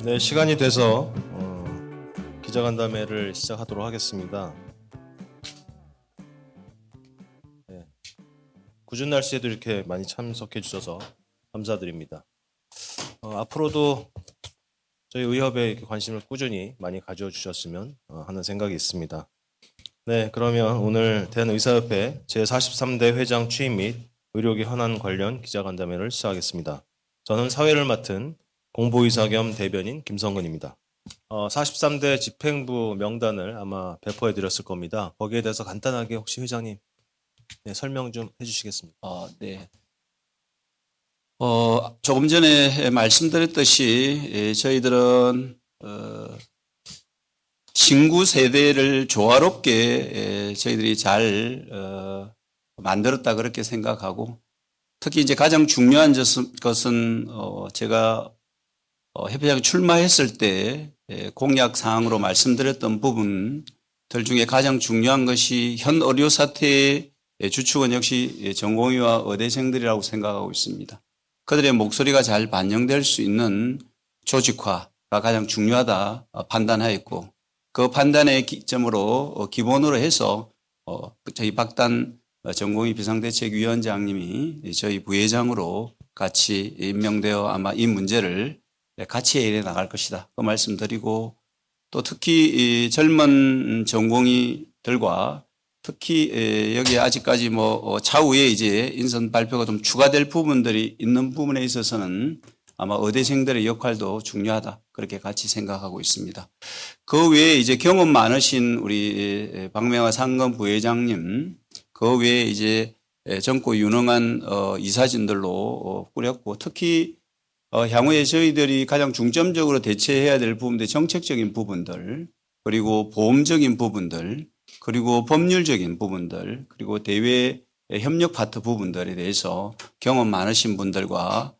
네, 시간이 돼서 기자간담회를 시작하도록 하겠습니다. 네, 궂은 날씨에도 이렇게 많이 참석해 주셔서 감사드립니다. 앞으로도 저희 의협에 이렇게 관심을 꾸준히 많이 가져 주셨으면 하는 생각이 있습니다. 네, 그러면 오늘 대한의사협회 제43대 회장 취임 및 의료계 현안 관련 기자간담회를 시작하겠습니다. 저는 사회를 맡은 공보이사 겸 대변인 김성근입니다. 43대 집행부 명단을 아마 배포해 드렸을 겁니다. 거기에 대해서 간단하게 혹시 회장님 설명 좀 해주시겠습니까? 네. 조금 전에 말씀드렸듯이 저희들은 신구 세대를 조화롭게 저희들이 잘 만들었다 그렇게 생각하고, 특히 이제 가장 중요한 것은 제가 협회장에 출마했을 때 공약 사항으로 말씀드렸던 부분들 중에 가장 중요한 것이 현 의료 사태의 주축은 역시 전공의와 의대생들이라고 생각하고 있습니다. 그들의 목소리가 잘 반영될 수 있는 조직화가 가장 중요하다 판단하였고, 그 판단의 기점으로 기본으로 해서 저희 박단 전공의 비상대책위원장님이 저희 부회장으로 같이 임명되어 아마 이 문제를 같이 해결해 나갈 것이다, 그 말씀드리고, 또 특히 이 젊은 전공의들과 특히 여기 아직까지 차후에 이제 인선 발표가 좀 추가될 부분들이 있는 부분에 있어서는 아마 의대생들의 역할도 중요하다, 그렇게 같이 생각하고 있습니다. 그 외에 이제 경험 많으신 우리 박명화 상검 부회장님, 그 외에 이제 젊고 유능한 이사진들로 꾸렸고, 특히 향후에 저희들이 가장 중점적으로 대처해야 될 부분들, 정책적인 부분들, 그리고 보험적인 부분들, 그리고 법률적인 부분들, 그리고 대외 협력 파트 부분들에 대해서 경험 많으신 분들과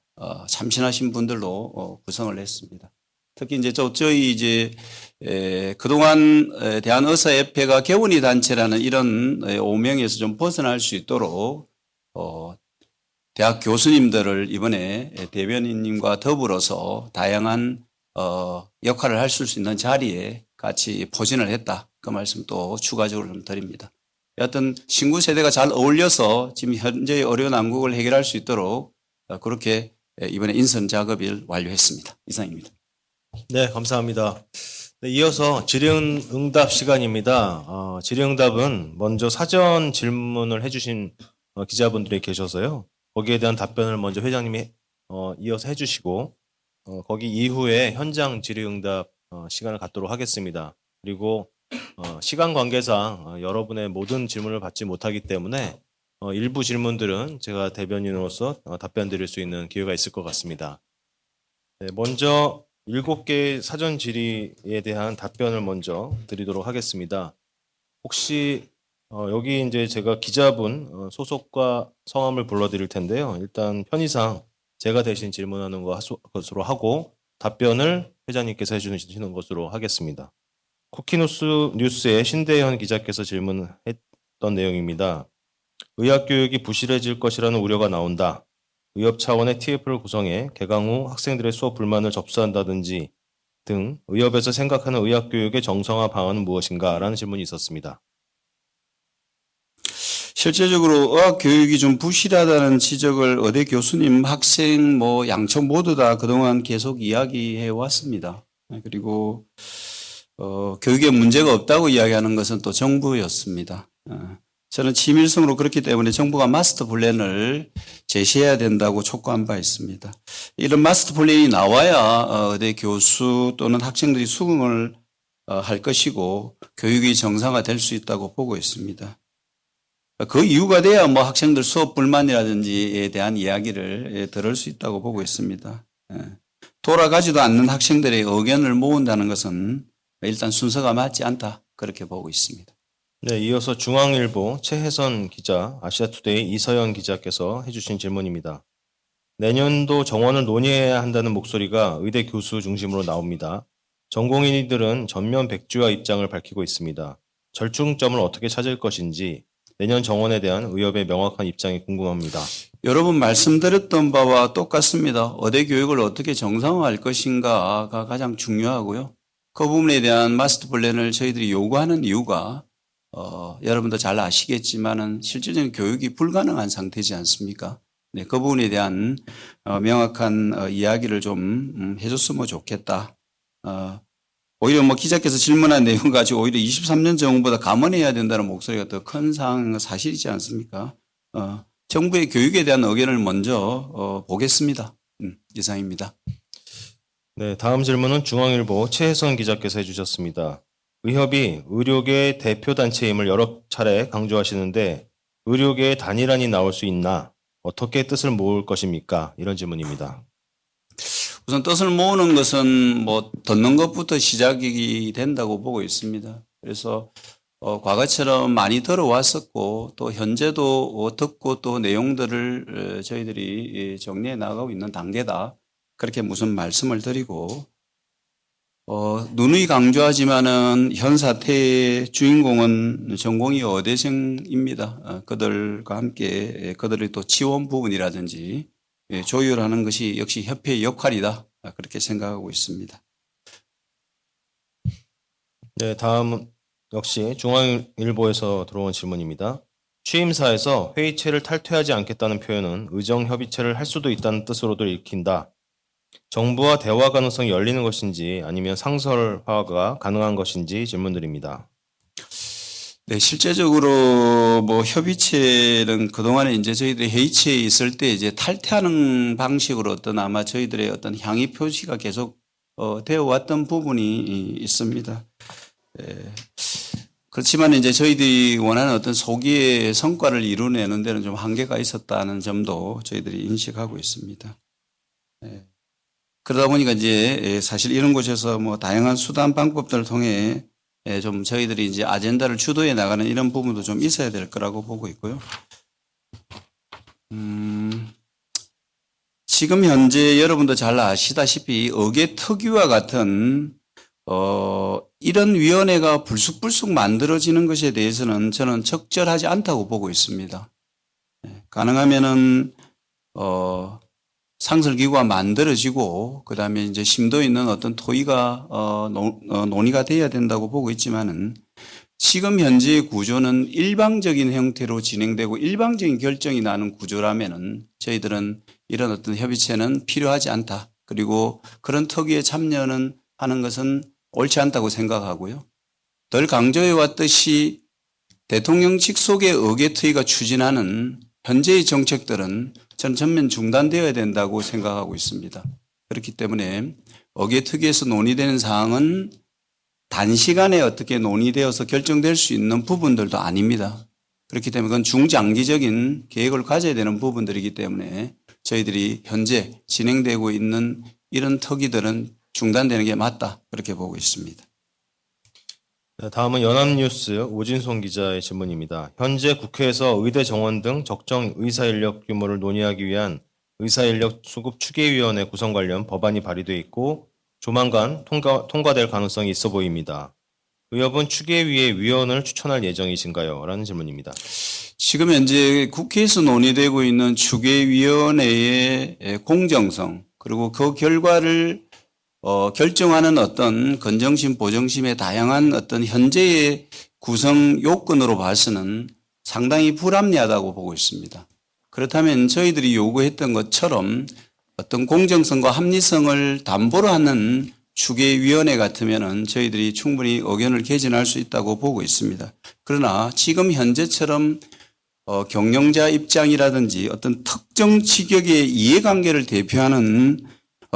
참신하신 분들로 구성을 했습니다. 특히 이제 저희 이제 그동안 대한의사협회가 개원이 단체라는 이런 오명에서 좀 벗어날 수 있도록 대학 교수님들을 이번에 대변인님과 더불어서 다양한 역할을 할 수 있는 자리에 같이 포진을 했다, 그 말씀 또 추가적으로 좀 드립니다. 여하튼 신구 세대가 잘 어울려서 지금 현재의 의료 난국을 해결할 수 있도록 그렇게 이번에 인선 작업을 완료했습니다. 이상입니다. 네, 감사합니다. 네, 이어서 질의응답 시간입니다. 질의응답은 먼저 사전 질문을 해주신 기자분들이 계셔서요. 거기에 대한 답변을 먼저 회장님이 이어서 해주시고, 거기 이후에 현장 질의응답 시간을 갖도록 하겠습니다. 그리고 시간 관계상 여러분의 모든 질문을 받지 못하기 때문에 일부 질문들은 제가 대변인으로서 답변 드릴 수 있는 기회가 있을 것 같습니다. 네, 먼저 7개의 사전 질의에 대한 답변을 먼저 드리도록 하겠습니다. 혹시 여기 이제 제가 기자분 소속과 성함을 불러드릴 텐데요. 일단 편의상 제가 대신 질문하는 것으로 하고 답변을 회장님께서 해주시는 것으로 하겠습니다. 쿠키뉴스 뉴스의 신대현 기자께서 질문했던 내용입니다. 의학교육이 부실해질 것이라는 우려가 나온다. 의협 차원의 TF를 구성해 개강 후 학생들의 수업 불만을 접수한다든지 등 의협에서 생각하는 의학교육의 정상화 방안은 무엇인가? 라는 질문이 있었습니다. 실제적으로 의학교육이 좀 부실하다는 지적을 의대 교수님, 학생 양쪽 모두 다 그동안 계속 이야기해 왔습니다. 그리고 교육에 문제가 없다고 이야기하는 것은 또 정부였습니다. 저는 치밀성으로 그렇기 때문에 정부가 마스터 플랜을 제시해야 된다고 촉구한 바 있습니다. 이런 마스터 플랜이 나와야 의대 교수 또는 학생들이 수긍을 할 것이고 교육이 정상화될 수 있다고 보고 있습니다. 그 이유가 돼야 학생들 수업 불만이라든지에 대한 이야기를 들을 수 있다고 보고 있습니다. 돌아가지도 않는 학생들의 의견을 모은다는 것은 일단 순서가 맞지 않다, 그렇게 보고 있습니다. 네, 이어서 중앙일보 최혜선 기자, 아시아투데이 이서연 기자께서 해주신 질문입니다. 내년도 정원을 논의해야 한다는 목소리가 의대 교수 중심으로 나옵니다. 전공의들은 전면 백지화 입장을 밝히고 있습니다. 절충점을 어떻게 찾을 것인지 내년 정원에 대한 의협의 명확한 입장이 궁금합니다. 여러 번 말씀드렸던 바와 똑같습니다. 의대 교육을 어떻게 정상화할 것인가가 가장 중요하고요. 그 부분에 대한 마스터 플랜을 저희들이 요구하는 이유가 여러분도 잘 아시겠지만은 실질적인 교육이 불가능한 상태지 않습니까? 네, 그 부분에 대한 명확한 이야기를 좀 해줬으면 좋겠다. 오히려 뭐 기자께서 질문한 내용 가지고 오히려 23년 정부보다 감원해야 된다는 목소리가 더 큰 사실이지 않습니까? 정부의 교육에 대한 의견을 먼저 보겠습니다. 이상입니다. 네, 다음 질문은 중앙일보 최혜선 기자께서 해주셨습니다. 의협이 의료계 대표 단체임을 여러 차례 강조하시는데 의료계의 단일안이 나올 수 있나? 어떻게 뜻을 모을 것입니까? 이런 질문입니다. 우선 뜻을 모으는 것은 뭐 듣는 것부터 시작이 된다고 보고 있습니다. 그래서 과거처럼 많이 들어왔었고 또 현재도 듣고 또 내용들을 저희들이 정리해 나가고 있는 단계다. 그렇게 무슨 말씀을 드리고 누누이 강조하지만은 현 사태의 주인공은 전공의 의대생입니다. 그들과 함께 그들의 또 지원 부분이라든지 조율하는 것이 역시 협회의 역할이다. 그렇게 생각하고 있습니다. 네, 다음은 역시 중앙일보에서 들어온 질문입니다. 취임사에서 회의체를 탈퇴하지 않겠다는 표현은 의정협의체를 할 수도 있다는 뜻으로도 읽힌다. 정부와 대화 가능성이 열리는 것인지 아니면 상설화가 가능한 것인지 질문드립니다. 네, 실제적으로 뭐 협의체는 그동안에 이제 저희들이 회의체에 있을 때 이제 탈퇴하는 방식으로 어떤 아마 저희들의 어떤 향이 표시가 계속 되어 왔던 부분이 있습니다. 그렇지만 이제 저희들이 원하는 어떤 소기의 성과를 이루내는 데는 좀 한계가 있었다는 점도 저희들이 인식하고 있습니다. 그러다 보니까 이제 사실 이런 곳에서 뭐 다양한 수단 방법들을 통해 좀 저희들이 이제 아젠다를 주도해 나가는 이런 부분도 좀 있어야 될 거라고 보고 있고요. 지금 현재 여러분도 잘 아시다시피 의계 특위와 같은 이런 위원회가 불쑥불쑥 만들어지는 것에 대해서는 저는 적절하지 않다고 보고 있습니다. 가능하면은 상설기구가 만들어지고 그다음에 이제 심도 있는 어떤 토의가 논의가 돼야 된다고 보고 있지만은 지금 현재의 구조는 일방적인 형태로 진행되고 일방적인 결정이 나는 구조라면은 저희들은 이런 어떤 협의체는 필요하지 않다. 그리고 그런 특위에 참여는 하는 것은 옳지 않다고 생각하고요. 덜 강조해 왔듯이 대통령 직속의 의계특위가 추진하는 현재의 정책들은 저는 전면 중단되어야 된다고 생각하고 있습니다. 그렇기 때문에 의계특위에서 논의되는 사항은 단시간에 어떻게 논의되어서 결정될 수 있는 부분들도 아닙니다. 그렇기 때문에 그건 중장기적인 계획을 가져야 되는 부분들이기 때문에 저희들이 현재 진행되고 있는 이런 특위들은 중단되는 게 맞다. 그렇게 보고 있습니다. 다음은 연합뉴스 오진송 기자의 질문입니다. 현재 국회에서 의대 정원 등 적정 의사인력 규모를 논의하기 위한 의사인력 수급 추계위원회 구성 관련 법안이 발의돼 있고 조만간 통과될 가능성이 있어 보입니다. 의협은 추계위의 위원을 추천할 예정이신가요? 라는 질문입니다. 지금 현재 국회에서 논의되고 있는 추계위원회의 공정성 그리고 그 결과를 결정하는 어떤 건정심, 보정심의 다양한 어떤 현재의 구성 요건으로 봐서는 상당히 불합리하다고 보고 있습니다. 그렇다면 저희들이 요구했던 것처럼 어떤 공정성과 합리성을 담보로 하는 추계위원회 같으면은 저희들이 충분히 의견을 개진할 수 있다고 보고 있습니다. 그러나 지금 현재처럼 경영자 입장이라든지 어떤 특정 직역의 이해관계를 대표하는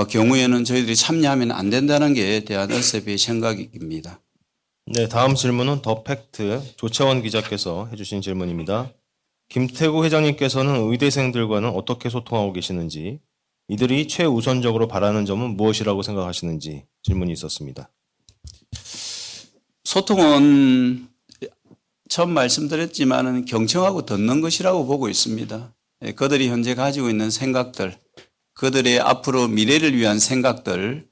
경우에는 저희들이 참여하면 안 된다는 게 대한의사협회의 생각입니다. 네, 다음 질문은 더 팩트 조채원 기자께서 해주신 질문입니다. 김태구 회장님께서는 의대생들과는 어떻게 소통하고 계시는지, 이들이 최우선적으로 바라는 점은 무엇이라고 생각하시는지 질문이 있었습니다. 소통은 처음 말씀드렸지만은 경청하고 듣는 것이라고 보고 있습니다. 그들이 현재 가지고 있는 생각들, 그들의 앞으로 미래를 위한 생각들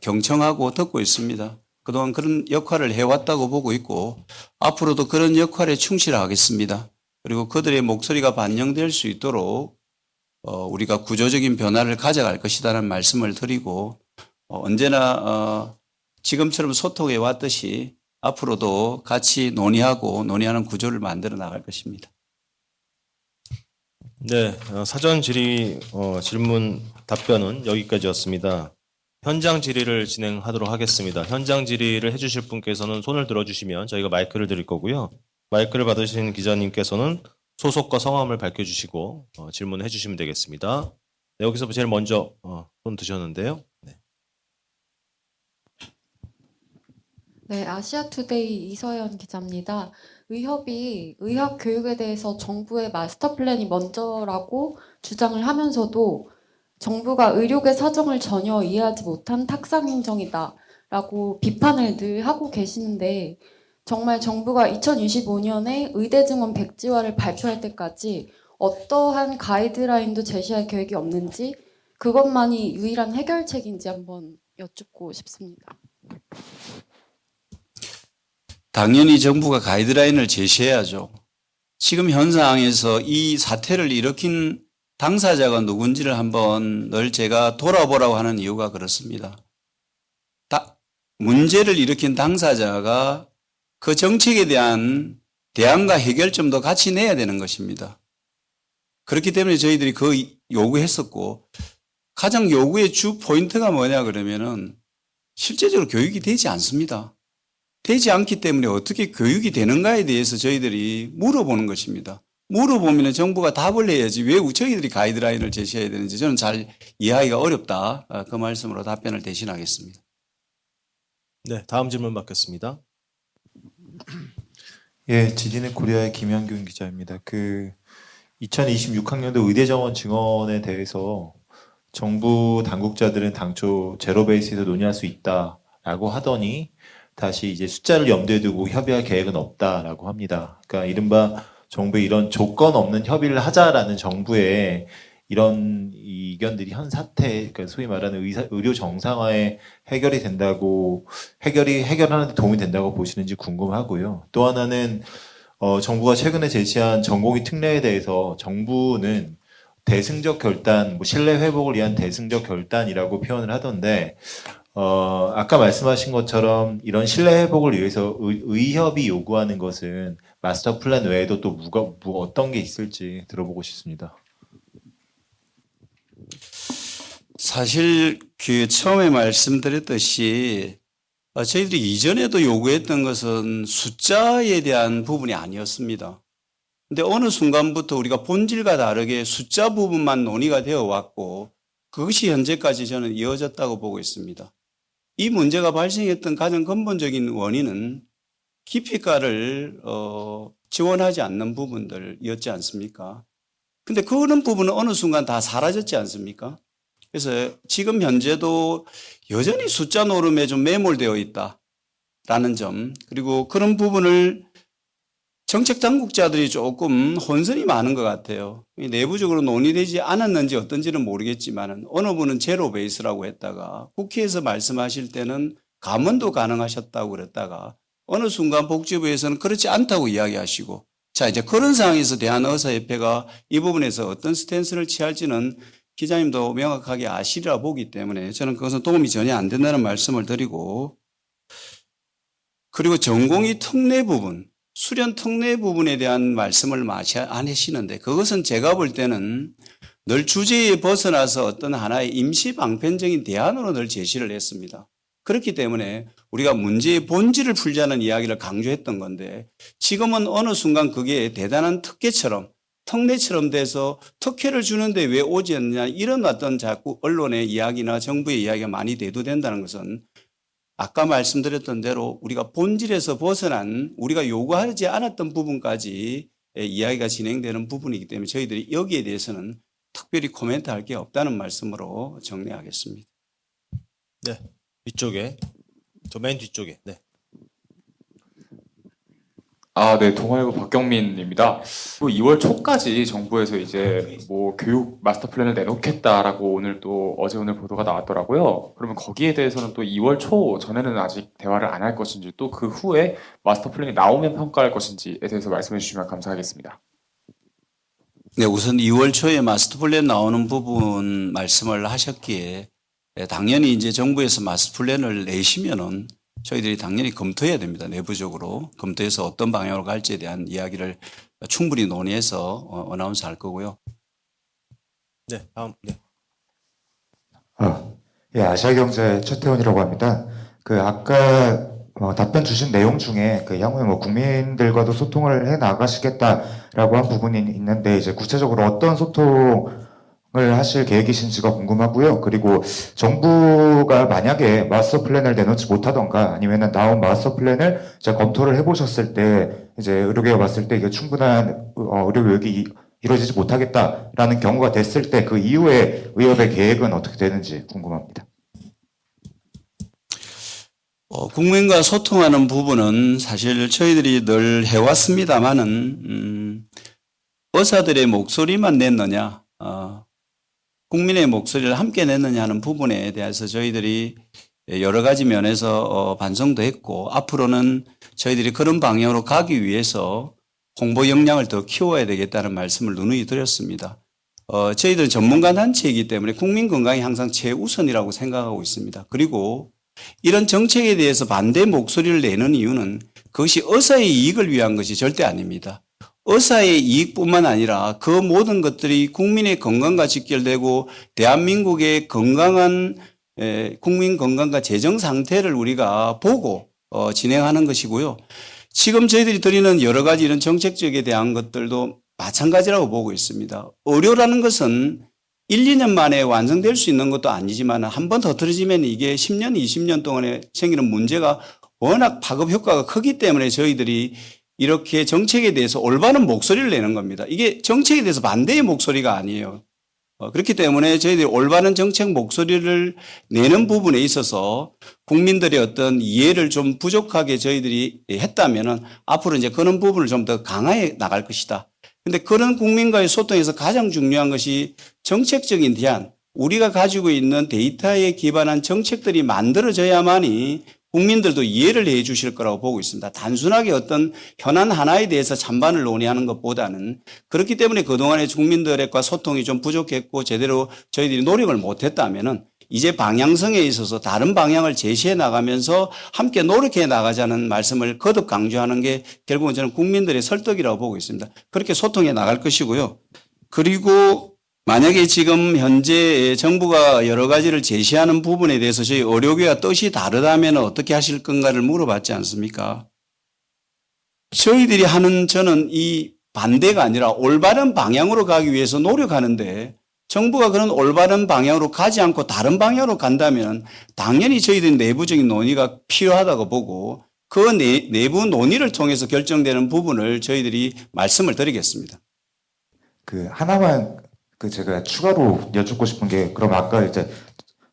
경청하고 듣고 있습니다. 그동안 그런 역할을 해왔다고 보고 있고 앞으로도 그런 역할에 충실하겠습니다. 그리고 그들의 목소리가 반영될 수 있도록 우리가 구조적인 변화를 가져갈 것이다라는 말씀을 드리고 언제나 지금처럼 소통해 왔듯이 앞으로도 같이 논의하는 구조를 만들어 나갈 것입니다. 네, 사전 질의 질문 답변은 여기까지였습니다. 현장 질의를 진행하도록 하겠습니다. 현장 질의를 해주실 분께서는 손을 들어주시면 저희가 마이크를 드릴 거고요. 마이크를 받으신 기자님께서는 소속과 성함을 밝혀주시고 질문해 주시면 되겠습니다. 네, 여기서 제일 먼저 손 드셨는데요. 네. 네, 아시아투데이 이서연 기자입니다. 의협이 의학 교육에 대해서 정부의 마스터 플랜이 먼저라고 주장을 하면서도 정부가 의료계 사정을 전혀 이해하지 못한 탁상 행정이다라고 비판을 늘 하고 계시는데 정말 정부가 2025년에 의대 증원 백지화를 발표할 때까지 어떠한 가이드라인도 제시할 계획이 없는지 그것만이 유일한 해결책인지 한번 여쭙고 싶습니다. 당연히 정부가 가이드라인을 제시해야죠. 지금 현 상황에서 이 사태를 일으킨 당사자가 누군지를 한번 늘 제가 돌아보라고 하는 이유가 그렇습니다. 문제를 일으킨 당사자가 그 정책에 대한 대안과 해결점도 같이 내야 되는 것입니다. 그렇기 때문에 저희들이 그 요구했었고 가장 요구의 주 포인트가 뭐냐 그러면은 실제적으로 교육이 되지 않습니다. 되지 않기 때문에 어떻게 교육이 되는가에 대해서 저희들이 물어보는 것입니다. 물어보면 정부가 답을 해야지 왜 저희들이 가이드라인을 제시해야 되는지 저는 잘 이해하기가 어렵다. 그 말씀으로 답변을 대신하겠습니다. 네, 다음 질문 받겠습니다. 예, 지진의 코리아의 김현균 기자입니다. 2026학년도 의대 정원 증원에 대해서 정부 당국자들은 당초 제로 베이스에서 논의할 수 있다라고 하더니 다시 이제 숫자를 염두에 두고 협의할 계획은 없다라고 합니다. 그러니까 이른바 정부의 이런 조건 없는 협의를 하자라는 정부의 이런 이견들이 현 사태, 그러니까 소위 말하는 의료 정상화에 해결하는 데 도움이 된다고 보시는지 궁금하고요. 또 하나는 정부가 최근에 제시한 전공의 특례에 대해서 정부는 대승적 결단, 신뢰 회복을 위한 대승적 결단이라고 표현을 하던데 아까 말씀하신 것처럼 이런 신뢰 회복을 위해서 의협이 요구하는 것은 마스터 플랜 외에도 또 어떤 게 있을지 들어보고 싶습니다. 사실 처음에 말씀드렸듯이 저희들이 이전에도 요구했던 것은 숫자에 대한 부분이 아니었습니다. 근데 어느 순간부터 우리가 본질과 다르게 숫자 부분만 논의가 되어 왔고 그것이 현재까지 저는 이어졌다고 보고 있습니다. 이 문제가 발생했던 가장 근본적인 원인은 기피가를 지원하지 않는 부분들이었지 않습니까? 근데 그런 부분은 어느 순간 다 사라졌지 않습니까? 그래서 지금 현재도 여전히 숫자 노름에 좀 매몰되어 있다라는 점, 그리고 그런 부분을 정책 당국자들이 조금 혼선이 많은 것 같아요. 내부적으로 논의되지 않았는지 어떤지는 모르겠지만 어느 분은 제로 베이스라고 했다가 국회에서 말씀하실 때는 감원도 가능하셨다고 그랬다가 어느 순간 복지부에서는 그렇지 않다고 이야기하시고 자 이제 그런 상황에서 대한의사협회가 이 부분에서 어떤 스탠스를 취할지는 기자님도 명확하게 아시리라 보기 때문에 저는 그것은 도움이 전혀 안 된다는 말씀을 드리고 그리고 전공의 특례 부분 수련 특례 부분에 대한 말씀을 안 하시는데 그것은 제가 볼 때는 늘 주제에 벗어나서 어떤 하나의 임시 방편적인 대안으로 늘 제시를 했습니다. 그렇기 때문에 우리가 문제의 본질을 풀자는 이야기를 강조했던 건데 지금은 어느 순간 그게 대단한 특례처럼 돼서 특혜를 주는데 왜 오지 않느냐 이런 어떤 자꾸 언론의 이야기나 정부의 이야기가 많이 대두된다는 것은 아까 말씀드렸던 대로 우리가 본질에서 벗어난 우리가 요구하지 않았던 부분까지 이야기가 진행되는 부분이기 때문에 저희들이 여기에 대해서는 특별히 코멘트할 게 없다는 말씀으로 정리하겠습니다. 네, 뒤쪽에, 저 맨 뒤쪽에. 네. 네, 동아일보 박경민입니다. 2월 초까지 정부에서 이제 뭐 교육 마스터 플랜을 내놓겠다라고 어제 오늘 보도가 나왔더라고요. 그러면 거기에 대해서는 또 2월 초 전에는 아직 대화를 안 할 것인지 또 그 후에 마스터 플랜이 나오면 평가할 것인지에 대해서 말씀해 주시면 감사하겠습니다. 네, 우선 2월 초에 마스터 플랜 나오는 부분 말씀을 하셨기에 당연히 이제 정부에서 마스터 플랜을 내시면은 저희들이 당연히 검토해야 됩니다. 내부적으로 검토해서 어떤 방향으로 갈지에 대한 이야기를 충분히 논의해서 어나운스 할 거고요. 네, 다음. 네. 예, 아시아경제 최태원이라고 합니다. 그 아까 답변 주신 내용 중에 그 향후에 뭐 국민들과도 소통을 해 나가시겠다라고 한 부분이 있는데 이제 구체적으로 어떤 소통을 하실 계획이신지가 궁금하고요. 그리고 정부가 만약에 마스터 플랜을 내놓지 못하던가 아니면은 나온 마스터 플랜을 이제 검토를 해보셨을 때 이제 의료계가 봤을 때 이게 충분한 의료 교육이 이루어지지 못하겠다라는 경우가 됐을 때 그 이후에 의협의 계획은 어떻게 되는지 궁금합니다. 국민과 소통하는 부분은 사실 저희들이 늘 해왔습니다만은 의사들의 목소리만 냈느냐, 국민의 목소리를 함께 냈느냐 하는 부분에 대해서 저희들이 여러 가지 면에서 반성도 했고 앞으로는 저희들이 그런 방향으로 가기 위해서 홍보 역량을 더 키워야 되겠다는 말씀을 누누이 드렸습니다. 저희들 전문가 단체이기 때문에 국민 건강이 항상 최우선이라고 생각하고 있습니다. 그리고 이런 정책에 대해서 반대 목소리를 내는 이유는 그것이 의사의 이익을 위한 것이 절대 아닙니다. 의사의 이익뿐만 아니라 그 모든 것들이 국민의 건강과 직결되고 대한민국의 건강한 국민 건강과 재정 상태를 우리가 보고 진행하는 것이고요. 지금 저희들이 드리는 여러 가지 이런 정책적에 대한 것들도 마찬가지라고 보고 있습니다. 의료라는 것은 1, 2년 만에 완성될 수 있는 것도 아니지만 한 번 더 틀어지면 이게 10년, 20년 동안에 생기는 문제가 워낙 파급 효과가 크기 때문에 저희들이 이렇게 정책에 대해서 올바른 목소리를 내는 겁니다. 이게 정책에 대해서 반대의 목소리가 아니에요. 그렇기 때문에 저희들이 올바른 정책 목소리를 내는 부분에 있어서 국민들의 어떤 이해를 좀 부족하게 저희들이 했다면은 앞으로 이제 그런 부분을 좀 더 강화해 나갈 것이다. 근데 그런 국민과의 소통에서 가장 중요한 것이 정책적인 대안, 우리가 가지고 있는 데이터에 기반한 정책들이 만들어져야만이 국민들도 이해를 해 주실 거라고 보고 있습니다. 단순하게 어떤 현안 하나에 대해서 찬반을 논의하는 것보다는 그렇기 때문에 그동안에 국민들과 소통이 좀 부족했고 제대로 저희들이 노력을 못했다면은 이제 방향성에 있어서 다른 방향을 제시해 나가면서 함께 노력해 나가자는 말씀을 거듭 강조하는 게 결국은 저는 국민들의 설득이라고 보고 있습니다. 그렇게 소통해 나갈 것이고요. 그리고 만약에 지금 현재 정부가 여러 가지를 제시하는 부분에 대해서 저희 의료계와 뜻이 다르다면 어떻게 하실 건가를 물어봤지 않습니까? 저희들이 하는 저는 이 반대가 아니라 올바른 방향으로 가기 위해서 노력하는데 정부가 그런 올바른 방향으로 가지 않고 다른 방향으로 간다면 당연히 저희들이 내부적인 논의가 필요하다고 보고 그 내부 논의를 통해서 결정되는 부분을 저희들이 말씀을 드리겠습니다. 그 하나만 그 제가 추가로 여쭙고 싶은 게 그럼 아까 이제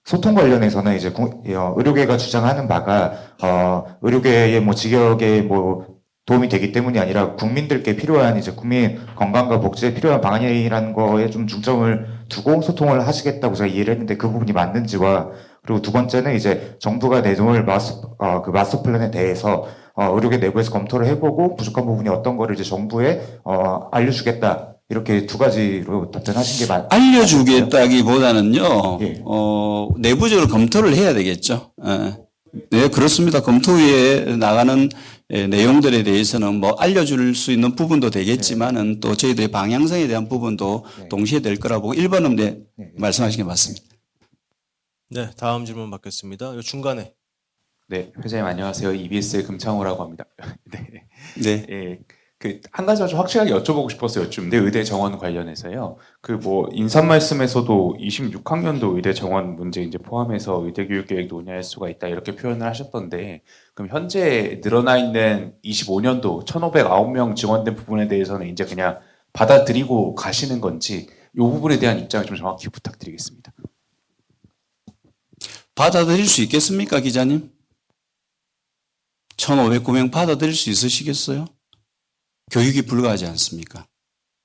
소통 관련해서는 이제 의료계가 주장하는 바가 의료계의 뭐 직역에 뭐 도움이 되기 때문이 아니라 국민들께 필요한 이제 국민 건강과 복지에 필요한 방안이라는 거에 좀 중점을 두고 소통을 하시겠다고 제가 이해를 했는데 그 부분이 맞는지와 그리고 두 번째는 이제 정부가 내놓을 그 마스터 플랜에 대해서 의료계 내부에서 검토를 해보고 부족한 부분이 어떤 거를 이제 정부에 알려주겠다. 이렇게 두 가지로 답변하신 게 알려주겠다기보다는요, 예. 내부적으로 검토를 해야 되겠죠. 네, 그렇습니다. 검토 위에 나가는 내용들에 대해서는 뭐 알려줄 수 있는 부분도 되겠지만은 또 저희들의 방향성에 대한 부분도 동시에 될 거라고 1번은 말씀하신 게 맞습니다. 네, 다음 질문 받겠습니다. 요 중간에. 네, 회장님 안녕하세요. EBS의 금창호라고 합니다. 네. 네. 예. 그 한 가지만 좀 확실하게 여쭤보고 싶었어요. 여쭙는데 의대 정원 관련해서요. 그 뭐 인사 말씀에서도 26학년도 의대 정원 문제 이제 포함해서 의대 교육 계획 논의할 수가 있다 이렇게 표현을 하셨던데 그럼 현재 늘어나 있는 25년도 1,509명 증원된 부분에 대해서는 이제 그냥 받아들이고 가시는 건지 이 부분에 대한 입장을 좀 정확히 부탁드리겠습니다. 받아들일 수 있겠습니까, 기자님? 1,509명 받아들일 수 있으시겠어요? 교육이 불가하지 않습니까?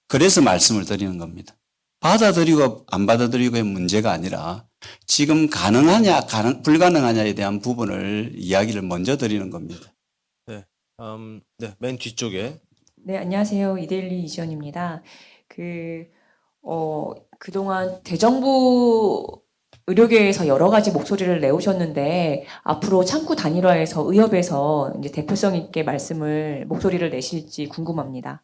그래서 말씀을 드리는 겁니다. 받아들이고 안 받아들이고의 문제가 아니라 지금 가능하냐, 불가능하냐에 대한 부분을 이야기를 먼저 드리는 겁니다. 네, 맨 뒤쪽에. 네, 안녕하세요. 이데일리 이지연입니다. 그동안 대정부 의료계에서 여러 가지 목소리를 내오셨는데 앞으로 창구 단일화해서 의협에서 이제 대표성 있게 목소리를 내실지 궁금합니다.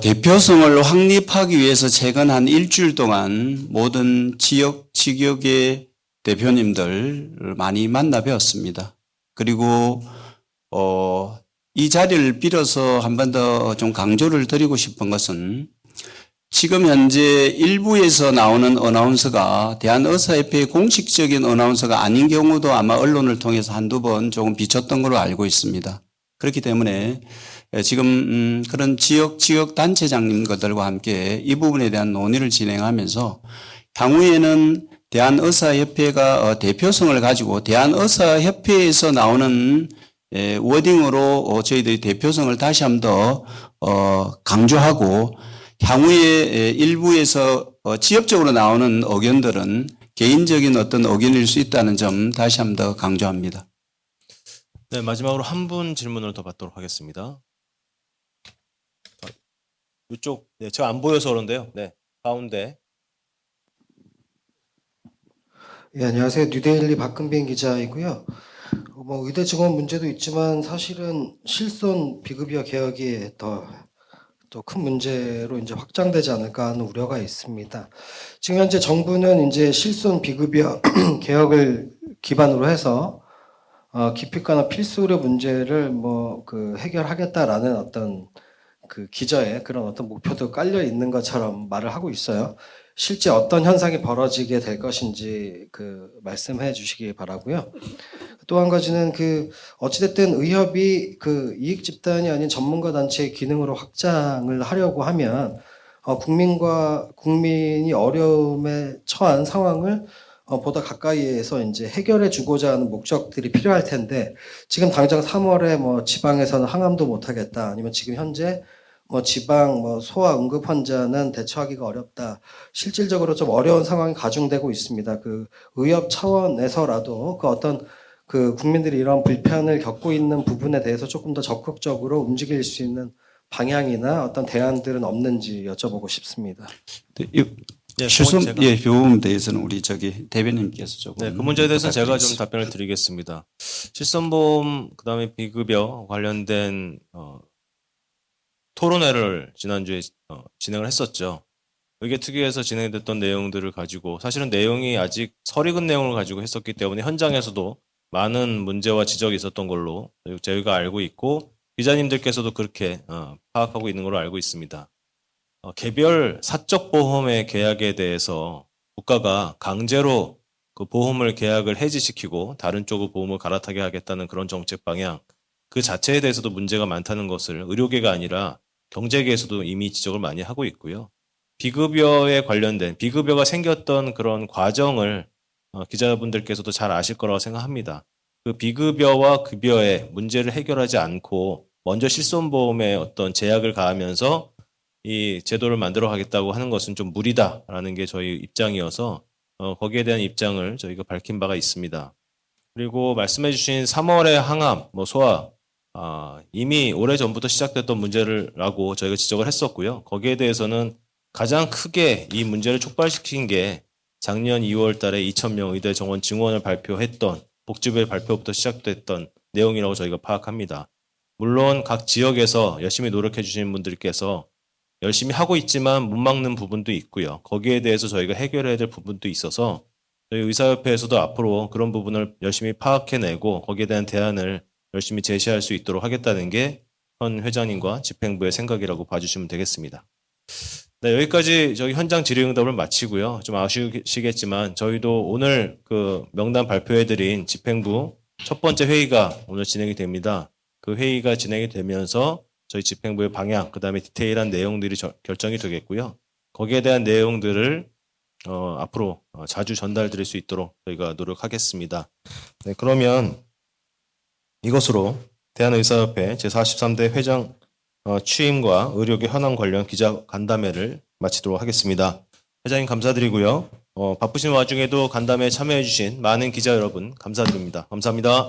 대표성을 확립하기 위해서 최근 한 일주일 동안 모든 지역의 대표님들 많이 만나 뵈었습니다. 그리고 이 자리를 빌어서 한 번 더 좀 강조를 드리고 싶은 것은 지금 현재 일부에서 나오는 어나운서가 대한의사협회의 공식적인 어나운서가 아닌 경우도 아마 언론을 통해서 한두 번 조금 비쳤던 걸로 알고 있습니다. 그렇기 때문에 지금 그런 지역 단체장님들과 함께 이 부분에 대한 논의를 진행하면서 향후에는 대한의사협회가 대표성을 가지고 대한의사협회에서 나오는 워딩으로 저희들이 대표성을 다시 한 번 더 강조하고 향후에 일부에서 지역적으로 나오는 의견들은 개인적인 어떤 의견일 수 있다는 점 다시 한 번 더 강조합니다. 네, 마지막으로 한 분 질문을 더 받도록 하겠습니다. 이쪽, 네, 제가 안 보여서 그런데요. 네, 가운데. 예, 안녕하세요. 뉴데일리 박근빈 기자이고요. 의대 증원 문제도 있지만 사실은 실손 비급여 개혁이 더 큰 문제로 이제 확장되지 않을까 하는 우려가 있습니다. 지금 현재 정부는 이제 실손 비급여 개혁을 기반으로 해서 기피과나 필수 의료 문제를 해결하겠다라는 어떤 기저에 그런 어떤 목표도 깔려 있는 것처럼 말을 하고 있어요. 실제 어떤 현상이 벌어지게 될 것인지 말씀해 주시기 바라고요. 또 한 가지는 어찌됐든 의협이 이익 집단이 아닌 전문가 단체의 기능으로 확장을 하려고 하면 국민이 어려움에 처한 상황을 보다 가까이에서 이제 해결해 주고자 하는 목적들이 필요할 텐데 지금 당장 3월에 지방에서는 항암도 못 하겠다 아니면 지금 현재 지방 소아 응급 환자는 대처하기가 어렵다. 실질적으로 좀 어려운 상황이 가중되고 있습니다. 의협 차원에서라도 어떤 국민들이 이런 불편을 겪고 있는 부분에 대해서 조금 더 적극적으로 움직일 수 있는 방향이나 어떤 대안들은 없는지 여쭤보고 싶습니다. 네, 실손 제가- 그 부분에 대해서는 우리 대변인께서 조금 네, 그 문제에 대해서는 제가 좀 부탁드리겠습니다. 답변을 드리겠습니다. 실손보험 그다음에 비급여 관련된 토론회를 지난주에 진행을 했었죠. 의계특위에서 진행됐던 내용들을 가지고 사실은 내용이 아직 설익은 내용을 가지고 했었기 때문에 현장에서도 많은 문제와 지적이 있었던 걸로 저희가 알고 있고 기자님들께서도 그렇게 파악하고 있는 걸로 알고 있습니다. 개별 사적 보험의 계약에 대해서 국가가 강제로 그 보험을 계약을 해지시키고 다른 쪽의 보험을 갈아타게 하겠다는 그런 정책 방향 그 자체에 대해서도 문제가 많다는 것을 의료계가 아니라 경제계에서도 이미 지적을 많이 하고 있고요. 비급여에 관련된 비급여가 생겼던 그런 과정을 기자분들께서도 잘 아실 거라고 생각합니다. 그 비급여와 급여의 문제를 해결하지 않고 먼저 실손보험에 어떤 제약을 가하면서 이 제도를 만들어 가겠다고 하는 것은 좀 무리다라는 게 저희 입장이어서 거기에 대한 입장을 저희가 밝힌 바가 있습니다. 그리고 말씀해 주신 3월의 항암, 소아 이미 오래전부터 시작됐던 문제라고 저희가 지적을 했었고요. 거기에 대해서는 가장 크게 이 문제를 촉발시킨 게 작년 2월 달에 2,000명 의대 정원 증원을 발표했던 복지부의 발표부터 시작됐던 내용이라고 저희가 파악합니다. 물론 각 지역에서 열심히 노력해 주시는 분들께서 열심히 하고 있지만 못 막는 부분도 있고요. 거기에 대해서 저희가 해결해야 될 부분도 있어서 저희 의사협회에서도 앞으로 그런 부분을 열심히 파악해내고 거기에 대한 대안을 열심히 제시할 수 있도록 하겠다는 게 현 회장님과 집행부의 생각이라고 봐주시면 되겠습니다. 네, 여기까지 저희 현장 질의응답을 마치고요. 좀 아쉬우시겠지만 저희도 오늘 그 명단 발표해드린 집행부 첫 번째 회의가 오늘 진행이 됩니다. 그 회의가 진행이 되면서 저희 집행부의 방향, 그 다음에 디테일한 내용들이 결정이 되겠고요. 거기에 대한 내용들을 앞으로 자주 전달드릴 수 있도록 저희가 노력하겠습니다. 네, 그러면 이것으로 대한의사협회 제43대 회장 취임과 의료계 현황 관련 기자 간담회를 마치도록 하겠습니다. 회장님 감사드리고요. 바쁘신 와중에도 간담회에 참여해주신 많은 기자 여러분 감사드립니다. 감사합니다.